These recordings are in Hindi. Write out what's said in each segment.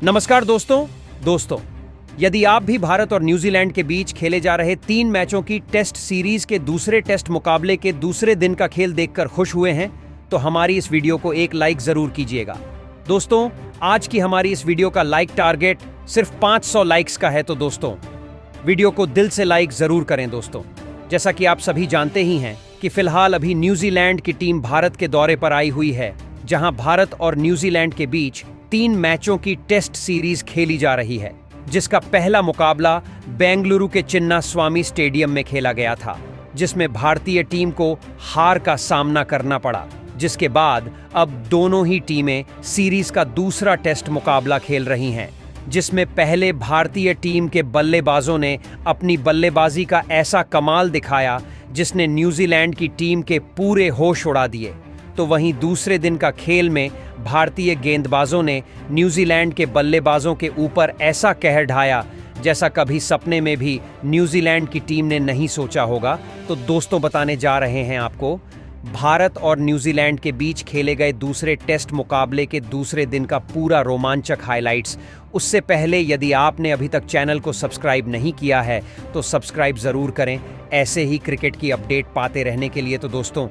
नमस्कार दोस्तों, यदि आप भी भारत और न्यूजीलैंड के बीच खेले जा रहे 3 मैचों की टेस्ट सीरीज के दूसरे टेस्ट मुकाबले के दूसरे दिन का खेल देखकर खुश हुए हैं, तो हमारी इस वीडियो को एक लाइक जरूर कीजिएगा। दोस्तों, आज की हमारी इस वीडियो का लाइक टारगेट सिर्फ 500 लाइक्स का है, तो दोस्तों वीडियो को दिल से लाइक जरूर करें। दोस्तों, जैसा कि आप सभी जानते ही हैं कि फिलहाल अभी न्यूजीलैंड की टीम भारत के दौरे पर आई हुई है, जहां भारत और न्यूजीलैंड के बीच 3 मैचों की टेस्ट सीरीज खेली जा रही है, जिसका पहला मुकाबला बेंगलुरु के चिन्नास्वामी स्टेडियम में खेला गया था, जिसमें भारतीय टीम को हार का सामना करना पड़ा। जिसके बाद अब दोनों ही टीमें सीरीज का दूसरा टेस्ट मुकाबला खेल रही हैं, जिसमें पहले भारतीय टीम के बल्लेबाजों ने अपनी बल्लेबाजी का ऐसा कमाल दिखाया जिसने न्यूजीलैंड की टीम के पूरे होश उड़ा दिए। तो वहीं दूसरे दिन का खेल में भारतीय गेंदबाजों ने न्यूजीलैंड के बल्लेबाजों के ऊपर ऐसा कहर ढाया जैसा कभी सपने में भी न्यूजीलैंड की टीम ने नहीं सोचा होगा। तो दोस्तों, बताने जा रहे हैं आपको भारत और न्यूजीलैंड के बीच खेले गए दूसरे टेस्ट मुकाबले के दूसरे दिन का पूरा रोमांचक हाइलाइट्स। उससे पहले यदि आपने अभी तक चैनल को सब्सक्राइब नहीं किया है तो सब्सक्राइब ज़रूर करें, ऐसे ही क्रिकेट की अपडेट पाते रहने के लिए। तो दोस्तों,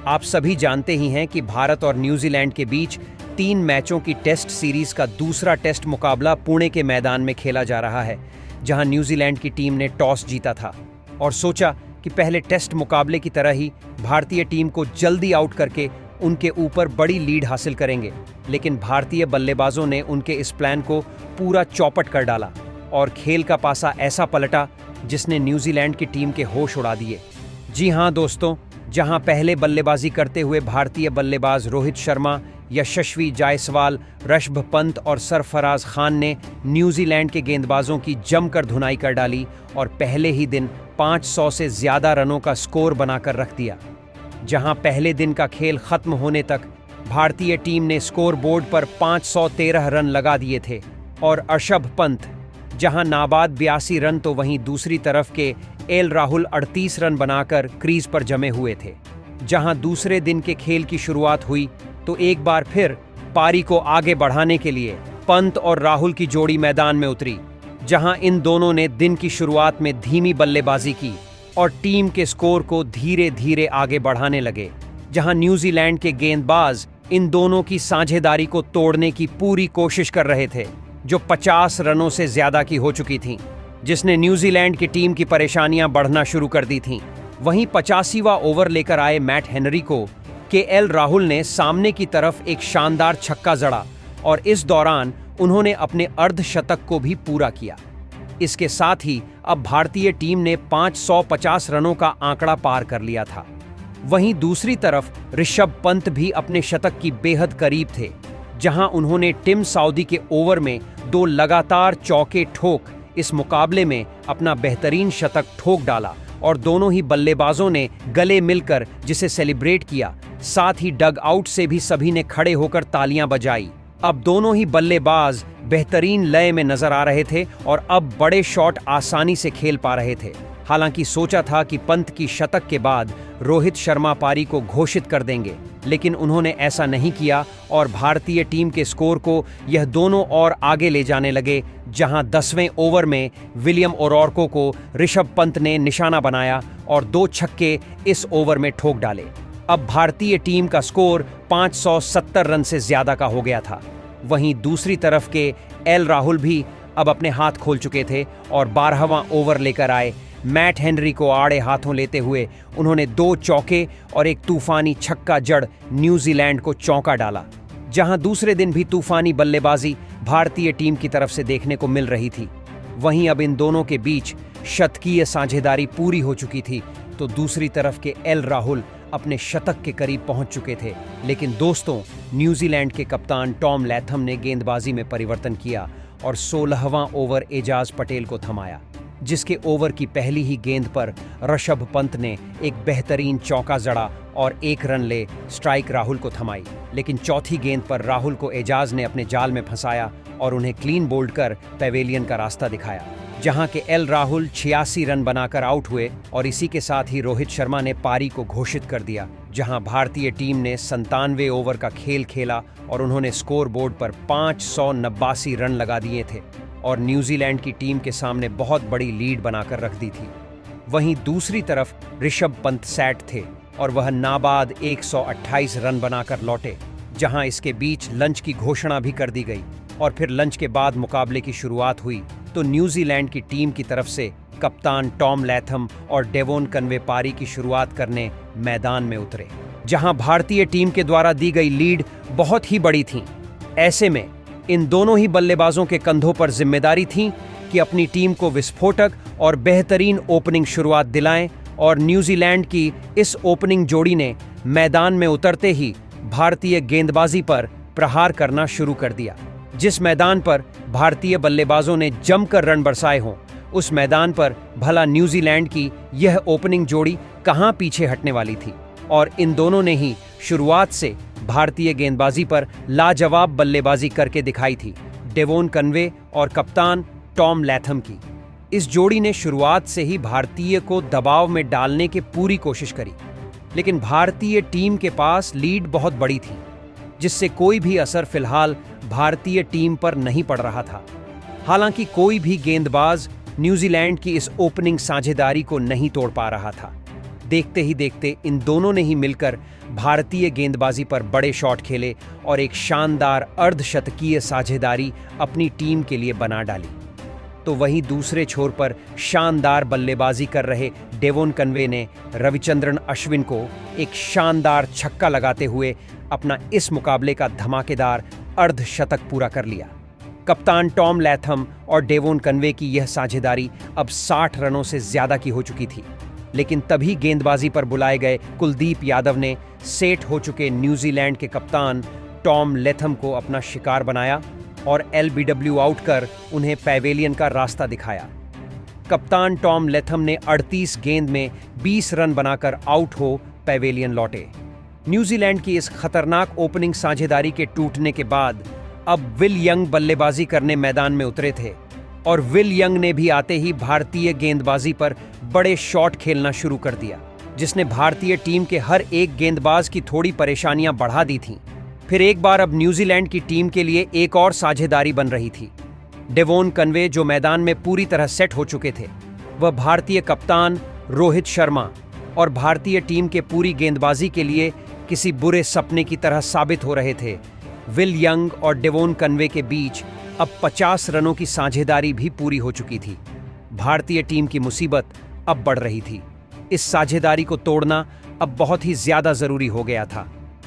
आप सभी जानते ही हैं कि भारत और न्यूजीलैंड के बीच 3 मैचों की टेस्ट सीरीज का दूसरा टेस्ट मुकाबला पुणे के मैदान में खेला जा रहा है, जहां न्यूजीलैंड की टीम ने टॉस जीता था और सोचा कि पहले टेस्ट मुकाबले की तरह ही भारतीय टीम को जल्दी आउट करके उनके ऊपर बड़ी लीड हासिल करेंगे। लेकिन भारतीय बल्लेबाजों ने उनके इस प्लान को पूरा चौपट कर डाला और खेल का पासा ऐसा पलटा जिसने न्यूजीलैंड की टीम के होश उड़ा दिए। जी हाँ दोस्तों, जहां पहले बल्लेबाजी करते हुए भारतीय बल्लेबाज रोहित शर्मा, यशस्वी जायसवाल, ऋषभ पंत और सरफराज खान ने न्यूजीलैंड के गेंदबाजों की जमकर धुनाई कर डाली और पहले ही दिन 500 से ज्यादा रनों का स्कोर बनाकर रख दिया। जहां पहले दिन का खेल खत्म होने तक भारतीय टीम ने स्कोर बोर्ड पर 513 रन लगा दिए थे और ऋषभ पंत जहां नाबाद 82 रन, तो वहीं दूसरी तरफ के एल राहुल 38 रन बनाकर क्रीज पर जमे हुए थे। जहां दूसरे दिन के खेल की शुरुआत हुई तो एक बार फिर पारी को आगे बढ़ाने के लिए पंत और राहुल की जोड़ी मैदान में उतरी, जहां इन दोनों ने दिन की शुरुआत में धीमी बल्लेबाजी की और टीम के स्कोर को धीरे धीरे आगे बढ़ाने लगे। जहां न्यूजीलैंड के गेंदबाज इन दोनों की साझेदारी को तोड़ने की पूरी कोशिश कर रहे थे, जो 50 रनों से ज्यादा की हो चुकी थीं, जिसने न्यूजीलैंड की टीम की परेशानियां बढ़ना शुरू कर दी थीं। वहीं 85वां ओवर लेकर आए मैट हेनरी को केएल राहुल ने सामने की तरफ एक शानदार छक्का जड़ा और इस दौरान उन्होंने अपने अर्धशतक को भी पूरा किया। इसके साथ ही अब भारतीय टीम ने 550 रनों का आंकड़ा पार कर लिया था। वहीं दूसरी तरफ ऋषभ पंत भी अपने शतक की बेहद करीब थे, जहां उन्होंने टिम साउदी के ओवर में 2 लगातार चौके ठोक इस मुकाबले में अपना बेहतरीन शतक ठोक डाला और दोनों ही बल्लेबाजों ने गले मिलकर जिसे सेलिब्रेट किया। साथ ही डग आउट से भी सभी ने खड़े होकर तालियां बजाई। अब दोनों ही बल्लेबाज बेहतरीन लय में नजर आ रहे थे और अब बड़े शॉट आसानी से खेल पा रहे थे। हालांकि सोचा था कि पंत की शतक के बाद रोहित शर्मा पारी को घोषित कर देंगे, लेकिन उन्होंने ऐसा नहीं किया और भारतीय टीम के स्कोर को यह दोनों और आगे ले जाने लगे। जहां 10वें ओवर में विलियम ओरोर्को को ऋषभ पंत ने निशाना बनाया और 2 छक्के इस ओवर में ठोक डाले। अब भारतीय टीम का स्कोर 570 रन से ज्यादा का हो गया था। वहीं दूसरी तरफ के एल राहुल भी अब अपने हाथ खोल चुके थे और 12वां ओवर लेकर आए। मैट हेनरी को आड़े हाथों लेते हुए उन्होंने 2 चौके और एक तूफानी छक्का जड़ न्यूजीलैंड को चौंका डाला। जहां दूसरे दिन भी तूफानी बल्लेबाजी भारतीय टीम की तरफ से देखने को मिल रही थी। वहीं अब इन दोनों के बीच शतकीय साझेदारी पूरी हो चुकी थी, तो दूसरी तरफ के एल राहुल अपने शतक के करीब पहुंच चुके थे। लेकिन दोस्तों, न्यूजीलैंड के कप्तान टॉम लैथम ने गेंदबाजी में परिवर्तन किया और 16वां ओवर एजाज पटेल को थमाया, जिसके ओवर की पहली ही गेंद पर ऋषभ पंत ने एक बेहतरीन चौका जड़ा और 1 रन ले स्ट्राइक राहुल को थमाई। लेकिन चौथी गेंद पर राहुल को एजाज ने अपने जाल में फंसाया और उन्हें क्लीन बोल्ड कर पेवेलियन का रास्ता दिखाया, जहां के एल राहुल 86 रन बनाकर आउट हुए और इसी के साथ ही रोहित शर्मा ने पारी को घोषित कर दिया। जहां भारतीय टीम ने 97 ओवर का खेल खेला और उन्होंने स्कोर बोर्ड पर 589 रन लगा दिए थे और न्यूजीलैंड की टीम के सामने बहुत बड़ी लीड बनाकर रख दी थी। वहीं दूसरी तरफ ऋषभ पंत सैट थे और वह नाबाद 128 रन बनाकर लौटे, जहां इसके बीच लंच की घोषणा भी कर दी गई और फिर लंच के बाद मुकाबले की शुरुआत हुई तो न्यूजीलैंड की टीम की तरफ से कप्तान टॉम लैथम और डेवोन कनवे पारी की शुरुआत करने मैदान में उतरे, जहां भारतीय टीम के द्वारा दी गई लीड बहुत ही बड़ी थी। ऐसे में इन दोनों ही बल्लेबाजों के कंधों पर जिम्मेदारी थी कि अपनी टीम को विस्फोटक और बेहतरीन ओपनिंग शुरुआत दिलाएं और न्यूजीलैंड की इस ओपनिंग जोड़ी ने मैदान में उतरते ही भारतीय गेंदबाजी पर प्रहार करना शुरू कर दिया। जिस मैदान पर भारतीय बल्लेबाजों ने जमकर रन बरसाए हों, उस मैदान पर भला न्यूजीलैंड की यह ओपनिंग जोड़ी कहां पीछे हटने वाली थी और इन दोनों ने ही शुरुआत से भारतीय गेंदबाजी पर लाजवाब बल्लेबाजी करके दिखाई थी, डेवोन कनवे और कप्तान टॉम लैथम की। इस जोड़ी ने शुरुआत से ही भारतीय को दबाव में डालने की पूरी कोशिश करी, लेकिन भारतीय टीम के पास लीड बहुत बड़ी थी, जिससे कोई भी असर फिलहाल भारतीय टीम पर नहीं पड़ रहा था। हालांकि कोई भी गेंदबाज न्यूजीलैंड की इस ओपनिंग साझेदारी को नहीं तोड़ पा रहा था। देखते ही देखते इन दोनों ने ही मिलकर भारतीय गेंदबाजी पर बड़े शॉट खेले और एक शानदार अर्धशतकीय साझेदारी अपनी टीम के लिए बना डाली। तो वहीं दूसरे छोर पर शानदार बल्लेबाजी कर रहे डेवोन कनवे ने रविचंद्रन अश्विन को एक शानदार छक्का लगाते हुए अपना इस मुकाबले का धमाकेदार अर्धशतक पूरा कर लिया। कप्तान टॉम लैथम और डेवोन कनवे की यह साझेदारी अब 60 रनों से ज्यादा की हो चुकी थी, लेकिन तभी गेंदबाजी पर बुलाए गए कुलदीप यादव ने सेट हो चुके न्यूजीलैंड के कप्तान टॉम लैथम को अपना शिकार बनाया और एलबीडब्ल्यू आउट कर उन्हें पैवेलियन का रास्ता दिखाया। कप्तान टॉम लैथम ने 38 गेंद में 20 रन बनाकर आउट हो पैवेलियन लौटे। न्यूजीलैंड की इस खतरनाक ओपनिंग साझेदारी के टूटने के बाद अब विल यंग बल्लेबाजी करने मैदान में उतरे थे और विल यंग ने भी आते ही भारतीय गेंदबाजी पर बड़े शॉट खेलना शुरू कर दिया, जिसने भारतीय टीम के हर एक गेंदबाज की थोड़ी परेशानियां बढ़ा दी थीं। फिर एक बार अब न्यूजीलैंड की टीम के लिए एक और साझेदारी बन रही थी। डेवोन कनवे, जो मैदान में पूरी तरह सेट हो चुके थे, वह भारतीय कप्तान रोहित शर्मा और भारतीय टीम के पूरी गेंदबाजी के लिए किसी बुरे सपने की तरह साबित हो रहे थे। विल यंग और डेवोन कनवे के बीच अब 50 रनों की साझेदारी भी पूरी हो चुकी थी। भारतीय टीम की मुसीबत अब बढ़ रही थी। इस साझेदारी को तोड़ना अब बहुत ही ज्यादा जरूरी हो गया था।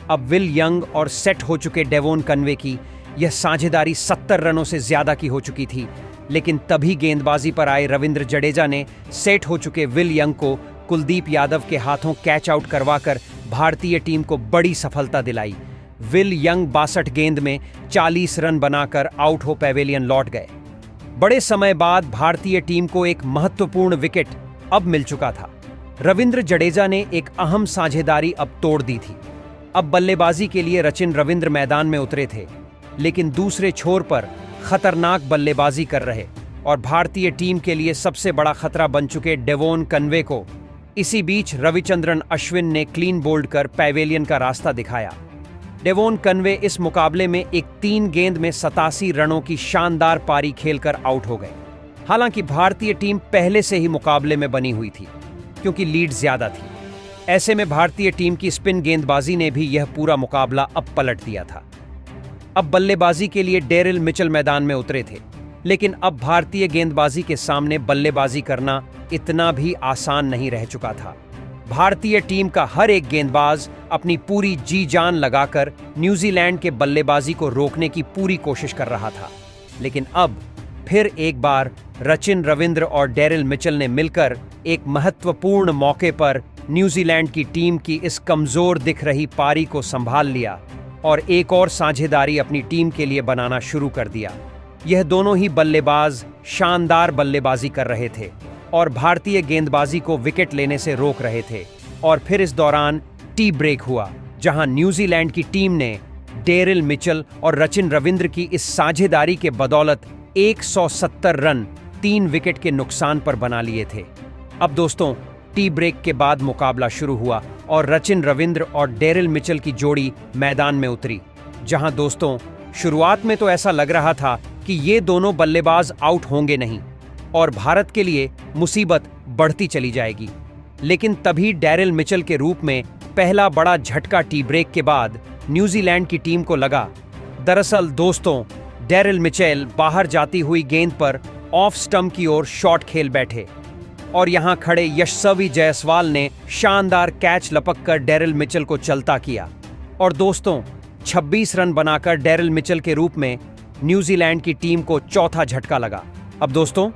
अब विल यंग और सेट हो चुके डेवोन कनवे की यह साझेदारी 70 रनों से ज्यादा की हो चुकी थी, लेकिन तभी गेंदबाजी पर आए रविंद्र जडेजा ने सेट हो चुके विल यंग को कुलदीप यादव के हाथों कैच आउट करवाकर भारतीय टीम को बड़ी सफलता दिलाई। विल यंग 62 गेंद में 40 रन बनाकर आउट हो पैवेलियन लौट गए। बड़े समय बाद भारतीय टीम को एक महत्वपूर्ण विकेट अब मिल चुका था। रविंद्र जडेजा ने एक अहम साझेदारी अब तोड़ दी थी। अब बल्लेबाजी के लिए रचिन रविंद्र मैदान में उतरे थे, लेकिन दूसरे छोर पर खतरनाक बल्लेबाजी कर रहे और भारतीय टीम के लिए सबसे बड़ा खतरा बन चुके डेवोन कनवे को इसी बीच रविचंद्रन अश्विन ने क्लीन बोल्ड कर पैवेलियन का रास्ता दिखाया। डेवोन कनवे इस मुकाबले में एक 3 गेंद में 87 रनों की शानदार पारी खेलकर आउट हो गए। हालांकि भारतीय टीम पहले से ही मुकाबले में बनी हुई थी, क्योंकि लीड ज्यादा थी। ऐसे में भारतीय टीम की स्पिन गेंदबाजी ने भी यह पूरा मुकाबला अब पलट दिया था। अब बल्लेबाजी के लिए डेरिल मिचेल मैदान में उतरे थे, लेकिन अब भारतीय गेंदबाजी के सामने बल्लेबाजी करना इतना भी आसान नहीं रह चुका था। भारतीय टीम का हर एक गेंदबाज अपनी पूरी जी जान लगाकर न्यूजीलैंड के बल्लेबाजी को रोकने की पूरी कोशिश कर रहा था, लेकिन अब फिर एक बार रचिन रविंद्र और डेरिल मिचेल ने मिलकर एक महत्वपूर्ण मौके पर न्यूजीलैंड की टीम की इस कमजोर दिख रही पारी को संभाल लिया और एक और साझेदारी अपनी टीम के लिए बनाना शुरू कर दिया। यह दोनों ही बल्लेबाज शानदार बल्लेबाजी कर रहे थे और भारतीय गेंदबाजी को विकेट लेने से रोक रहे थे। और फिर इस दौरान टी ब्रेक हुआ, जहां न्यूजीलैंड की टीम ने डेरिल मिचेल और रचिन रविंद्र की इस साझेदारी के बदौलत 170 रन 3 विकेट के नुकसान पर बना लिए थे। अब दोस्तों, टी ब्रेक के बाद मुकाबला शुरू हुआ और रचिन रविंद्र और डेरिल मिचेल की जोड़ी मैदान में उतरी, जहां दोस्तों शुरुआत में तो ऐसा लग रहा था कि ये दोनों बल्लेबाज आउट होंगे नहीं और भारत के लिए मुसीबत बढ़ती चली जाएगी। लेकिन तभी डेरिल मिचेल के रूप में पहला बड़ा झटका टी ब्रेक के बाद न्यूजीलैंड की टीम को लगा। दरअसल दोस्तों डेरिल मिचेल बाहर जाती हुई गेंद पर ऑफ स्टंप की ओर शॉट खेल बैठे और यहां खड़े यशस्वी जायसवाल ने शानदार कैच लपककर डेरिल मिचेल को चलता किया और दोस्तों 26 रन बनाकर डेरिल मिचेल के रूप में न्यूजीलैंड की टीम को चौथा झटका लगा। अब दोस्तों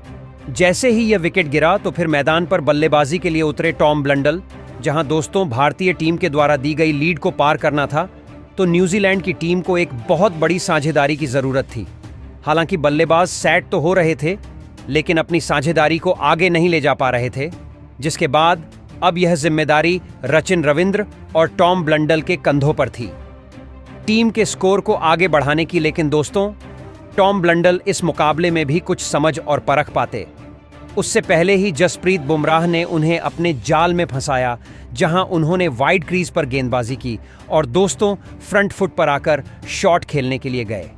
जैसे ही यह विकेट गिरा तो फिर मैदान पर बल्लेबाजी के लिए उतरे टॉम ब्लंडल। जहां दोस्तों भारतीय टीम के द्वारा दी गई लीड को पार करना था तो न्यूजीलैंड की टीम को एक बहुत बड़ी साझेदारी की जरूरत थी। हालांकि बल्लेबाज सेट तो हो रहे थे लेकिन अपनी साझेदारी को आगे नहीं ले जा पा रहे थे, जिसके बाद अब यह जिम्मेदारी रचिन रविंद्र और टॉम ब्लंडल के कंधों पर थी टीम के स्कोर को आगे बढ़ाने की। लेकिन दोस्तों टॉम ब्लंडल इस मुकाबले में भी कुछ समझ और परख पाते। उससे पहले ही जसप्रीत बुमराह ने उन्हें अपने जाल में फंसाया, जहां उन्होंने वाइड क्रीज पर गेंदबाजी की और दोस्तों फ्रंट फुट पर आकर शॉट खेलने के लिए गए।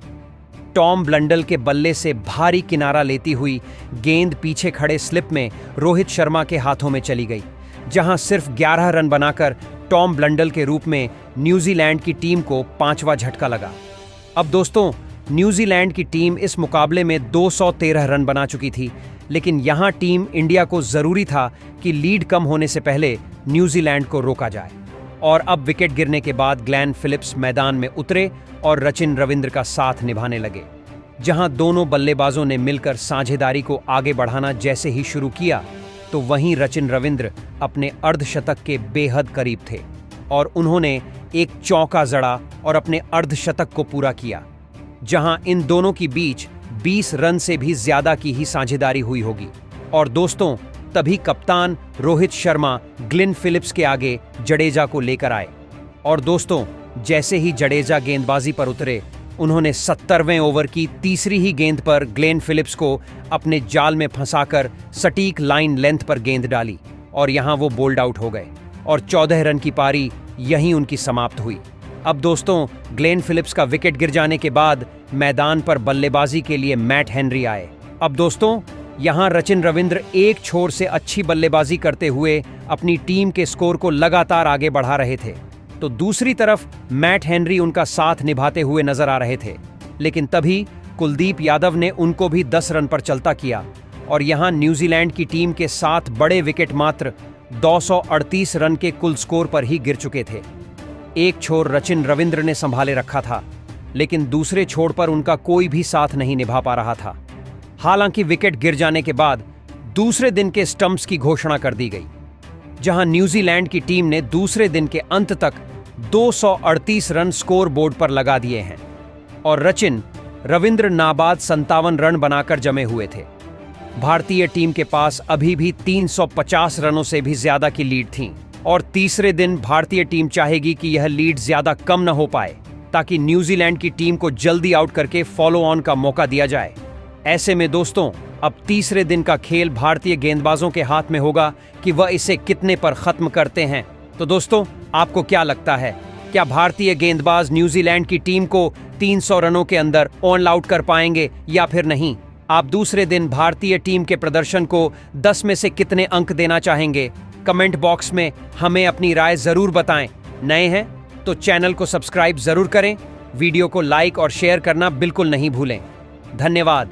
टॉम ब्लंडल के बल्ले से भारी किनारा लेती हुई गेंद पीछे खड़े स्लिप में रोहित शर्मा के हाथों में चली गई, जहां सिर्फ 11 रन बनाकर टॉम ब्लंडल के रूप में न्यूजीलैंड की टीम को 5वां झटका लगा। अब दोस्तों न्यूजीलैंड की टीम इस मुकाबले में 213 रन बना चुकी थी, लेकिन यहां टीम इंडिया को जरूरी था कि लीड कम होने से पहले न्यूजीलैंड को रोका जाए। और अब विकेट गिरने के बाद ग्लेन फिलिप्स मैदान में उतरे और रचिन रविंद्र का साथ निभाने लगे, जहां दोनों बल्लेबाजों ने मिलकर साझेदारी को आगे बढ़ाना जैसे ही शुरू किया तो वहीं रचिन रविंद्र अपने अर्धशतक के बेहद करीब थे और उन्होंने एक चौका जड़ा और अपने अर्धशतक को पूरा किया, जहां इन दोनों के बीच 20 रन से भी ज्यादा की ही साझेदारी हुई होगी। और दोस्तों तभी कप्तान रोहित शर्मा ग्लेन फिलिप्स के आगे जडेजा को लेकर आए और दोस्तों जैसे ही जडेजा गेंदबाजी पर उतरे उन्होंने 70वें ओवर की तीसरी ही गेंद पर ग्लेन फिलिप्स को अपने जाल में फंसाकर सटीक लाइन लेंथ पर गेंद डाली और यहां वो बोल्ड आउट हो गए और 14 रन की पारी यहीं उनकी समाप्त हुई। अब दोस्तों ग्लेन फिलिप्स का विकेट गिर जाने के बाद मैदान पर बल्लेबाजी के लिए मैट हेनरी आए। अब दोस्तों यहां रचिन रविंद्र एक छोर से अच्छी बल्लेबाजी करते हुए अपनी टीम के स्कोर को लगातार आगे बढ़ा रहे थे, तो दूसरी तरफ मैट हेनरी उनका साथ निभाते हुए नजर आ रहे थे। लेकिन तभी कुलदीप यादव ने उनको भी 10 रन पर चलता किया और यहां न्यूजीलैंड की टीम के 7 बड़े विकेट मात्र 238 रन के कुल स्कोर पर ही गिर चुके थे। एक छोर रचिन रविंद्र ने संभाले रखा था, लेकिन दूसरे छोर पर उनका कोई भी साथ नहीं निभा पा रहा था। हालांकि विकेट गिर जाने के बाद दूसरे दिन के स्टंप्स की घोषणा कर दी गई, जहां न्यूजीलैंड की टीम ने दूसरे दिन के अंत तक 238 रन स्कोर बोर्ड पर लगा दिए हैं और रचिन रविंद्र नाबाद 57 रन बनाकर जमे हुए थे। भारतीय टीम के पास अभी भी 350 रनों से भी ज्यादा की लीड थी और तीसरे दिन भारतीय टीम चाहेगी कि यह लीड ज्यादा कम न हो पाए, ताकि न्यूजीलैंड की टीम को जल्दी आउट करके फॉलो ऑन का मौका दिया जाए। ऐसे में दोस्तों अब तीसरे दिन का खेल भारतीय गेंदबाजों के हाथ में होगा कि वह इसे कितने पर खत्म करते हैं। तो दोस्तों आपको क्या लगता है, क्या भारतीय गेंदबाज न्यूजीलैंड की टीम को 300 रनों के अंदर ऑल आउट कर पाएंगे या फिर नहीं? आप दूसरे दिन भारतीय टीम के प्रदर्शन को 10 में से कितने अंक देना चाहेंगे? कमेंट बॉक्स में हमें अपनी राय जरूर बताएं। नए हैं तो चैनल को सब्सक्राइब जरूर करें, वीडियो को लाइक और शेयर करना बिल्कुल नहीं भूलें। धन्यवाद।